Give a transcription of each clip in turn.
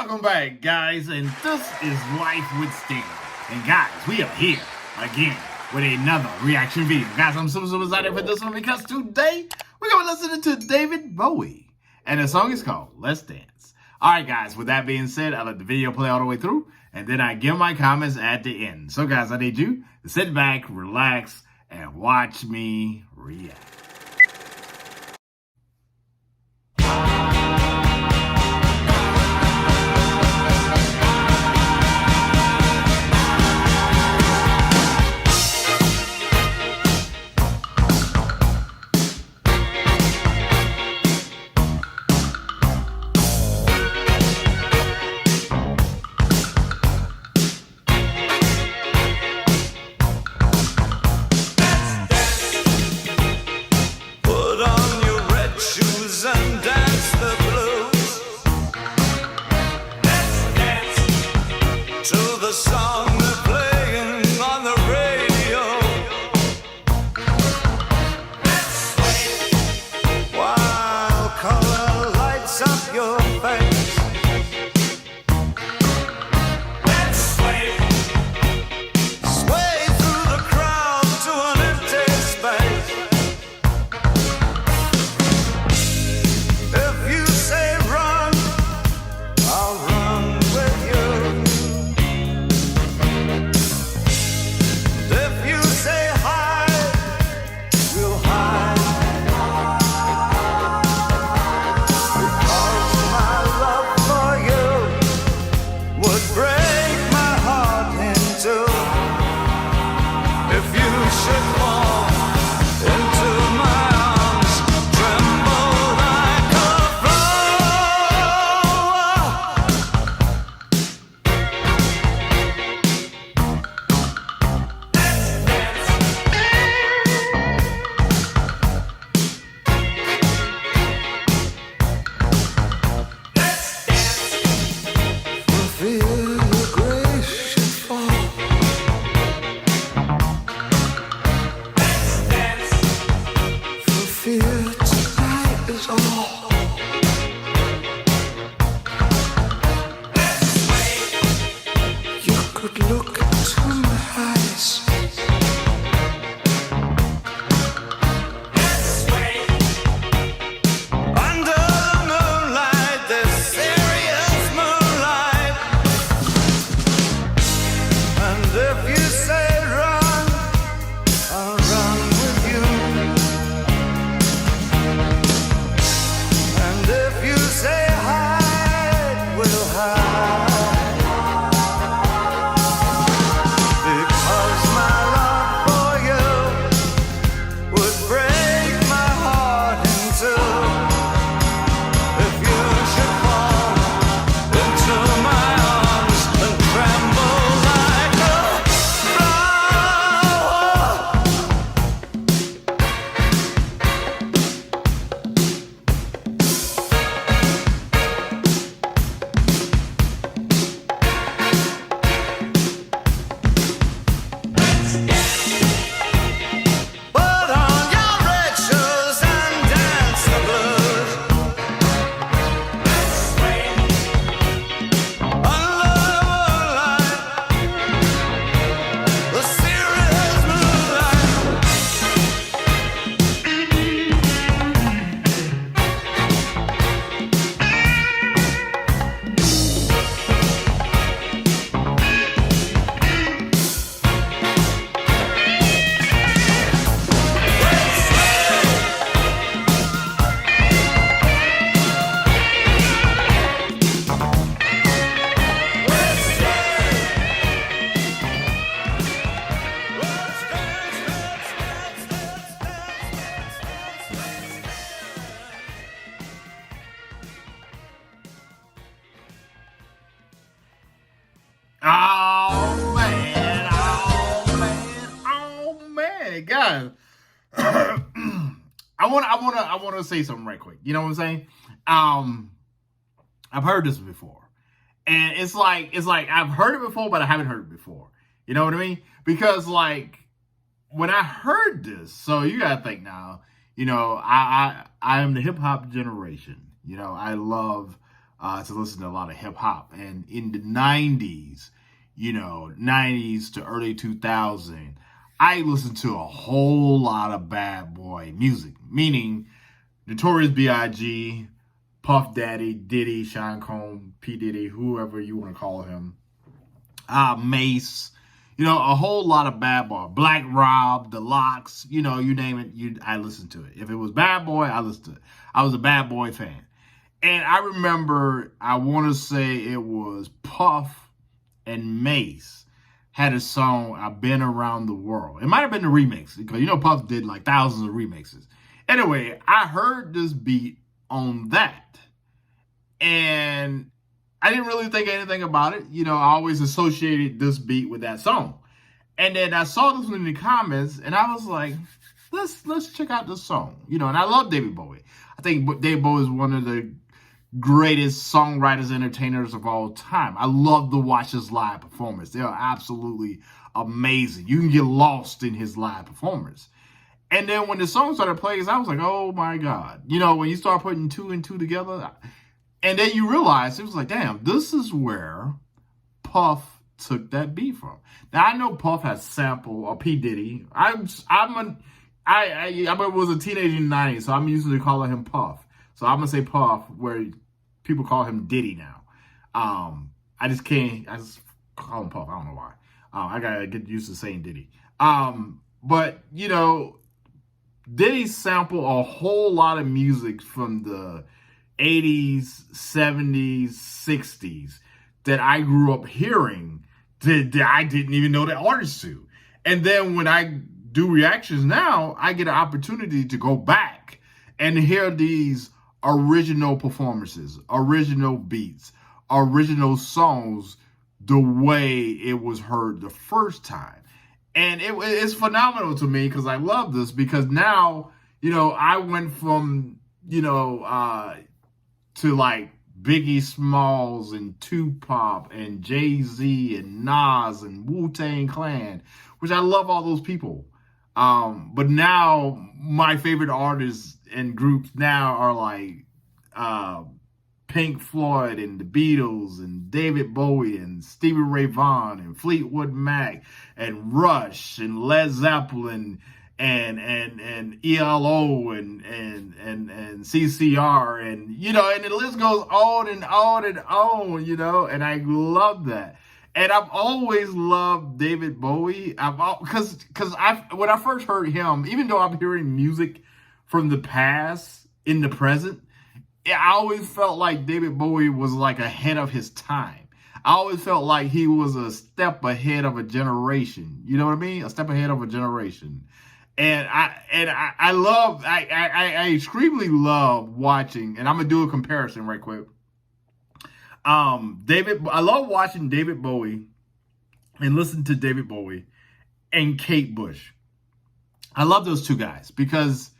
welcome back, guys, and this is Life with Sting. And guys, we are here again with another reaction video. Guys, I'm super excited for this one because today we're going to listen to David Bowie. And the song is called Let's Dance. Alright guys, with that being said, I let the video play all the way through, and then I give my comments at the end. So guys, I need you to sit back, relax, and watch me react. And dance the blues. Let's dance to the song they're playing on the radio. Let's sway while color lights up your face. Let's sway through the crowd to an empty space. Look into my eyes. Let's sway under the moonlight, this serious moonlight. And if you say run, I'll run with you. And if you say hide, we'll hide. Guys, I want to say something right quick. You know what I'm saying? I've heard this before, and it's like I've heard it before, but I haven't heard it before. You know what I mean? Because like when I heard this, so you gotta think now. You know, I am the hip hop generation. You know, I love to listen to a lot of hip hop. And in the 90s, 90s to early 2000, I listened to a whole lot of bad boy music, meaning Notorious B.I.G., Puff Daddy, Diddy, Sean Combs, P. Diddy, whoever you want to call him, Mace, a whole lot of bad boy, Black Rob, The Lox, you name it, I listened to it. If it was bad boy, I listened to it. I was a bad boy fan. And I remember, I want to say it was Puff and Mace had a song, I've Been Around the World. It might have been the remix, because Puff did like thousands of remixes. Anyway, I heard this beat on that, and I didn't really think anything about it. I always associated this beat with that song. And then I saw this one in the comments, and I was like, let's check out this song. And I love David Bowie. I think David Bowie is one of the greatest songwriters, entertainers of all time. I love to watch his live performance. They are absolutely amazing. You can get lost in his live performance. And then when the song started playing, I was like, oh my God. When you start putting two and two together, and then you realize, it was like, damn, this is where Puff took that beat from. Now, I know Puff has sampled, or P. Diddy. I was a teenager in the 90s, so I'm usually calling him Puff. So I'm going to say Puff, where people call him Diddy now. I just call him Puff. I don't know why. I got to get used to saying Diddy. But, Diddy sampled a whole lot of music from the 80s, 70s, 60s that I grew up hearing that I didn't even know the artists to. And then when I do reactions now, I get an opportunity to go back and hear these original performances, original beats, original songs the way it was heard the first time. And it's phenomenal to me because I love this, because now, I went from, to like Biggie Smalls and Tupac and Jay-Z and Nas and Wu-Tang Clan, which I love all those people. But now my favorite artists and groups now are like Pink Floyd and the Beatles and David Bowie and Stevie Ray Vaughan and Fleetwood Mac and Rush and Led Zeppelin and ELO and CCR and and the list goes on and on and on, and I love that. And I've always loved David Bowie. Because when I first heard him, even though I'm hearing music from the past in the present, I always felt like David Bowie was like ahead of his time. I always felt like he was a step ahead of a generation. You know what I mean? A step ahead of a generation. And I extremely love watching, and I'm gonna do a comparison right quick. I love watching David Bowie and listen to David Bowie and Kate Bush. I love those two guys because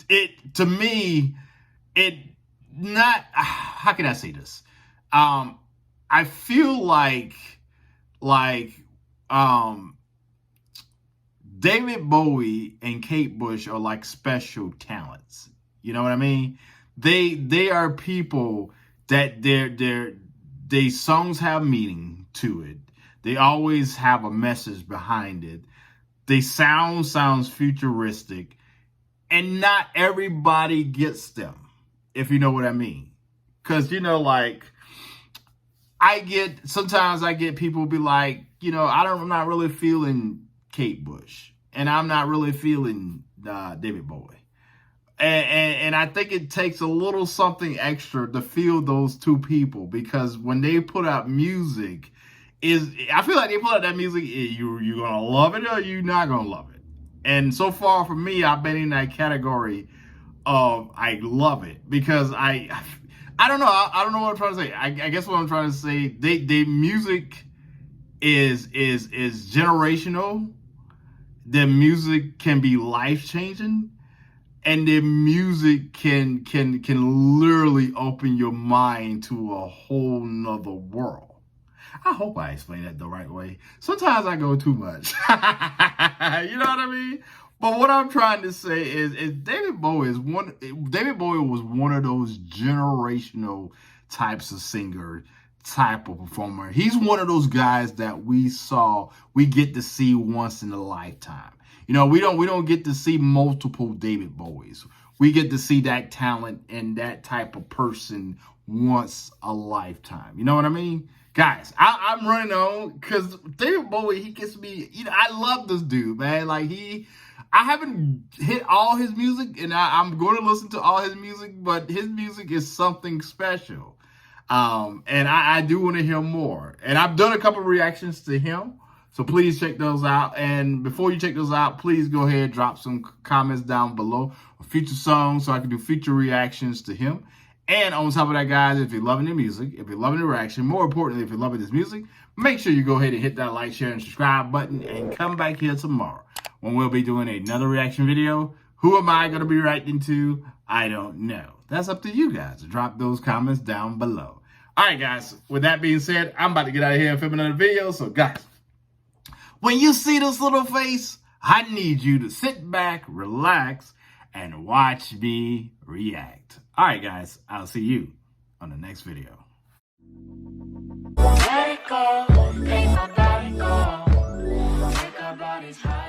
to me, how can I say this? I feel like David Bowie and Kate Bush are like special talents. You know what I mean? They are people that their songs have meaning to it. They always have a message behind it. They sounds futuristic, and not everybody gets them, if you know what I mean. Because sometimes I get people be like, I'm not really feeling Kate Bush, and I'm not really feeling David Bowie. And I think it takes a little something extra to feel those two people, because when they put out music, I feel like they put out that music, you're going to love it or you're not going to love it. And so far for me, I've been in that category of I love it, because I don't know. I don't know what I'm trying to say. I guess what I'm trying to say, they music is generational. Their music can be life-changing, and their music can literally open your mind to a whole nother world. I hope I explained that the right way. Sometimes I go too much. You know what I mean? But what I'm trying to say is David Bowie was one of those generational types of singer, type of performer. He's one of those guys that we get to see once in a lifetime. You know, we don't get to see multiple David Bowies. We get to see that talent and that type of person once a lifetime. You know what I mean? Guys, I'm running on because David Bowie, he gets me, you know, I love this dude, man. Like I haven't hit all his music, and I'm going to listen to all his music, but his music is something special. And I do want to hear more. And I've done a couple of reactions to him, so please check those out. And before you check those out, please go ahead, drop some comments down below of future songs so I can do future reactions to him. And on top of that, guys, if you're loving the music, if you're loving the reaction, more importantly, if you're loving this music, make sure you go ahead and hit that like, share, and subscribe button and come back here tomorrow when we'll be doing another reaction video. Who am I going to be reacting to? I don't know. That's up to you guys. Drop those comments down below. All right, guys, with that being said, I'm about to get out of here and film another video. So, guys, when you see this little face, I need you to sit back, relax, and watch me react. All right, guys, I'll see you on the next video. Let it go, make my body go, make our bodies high.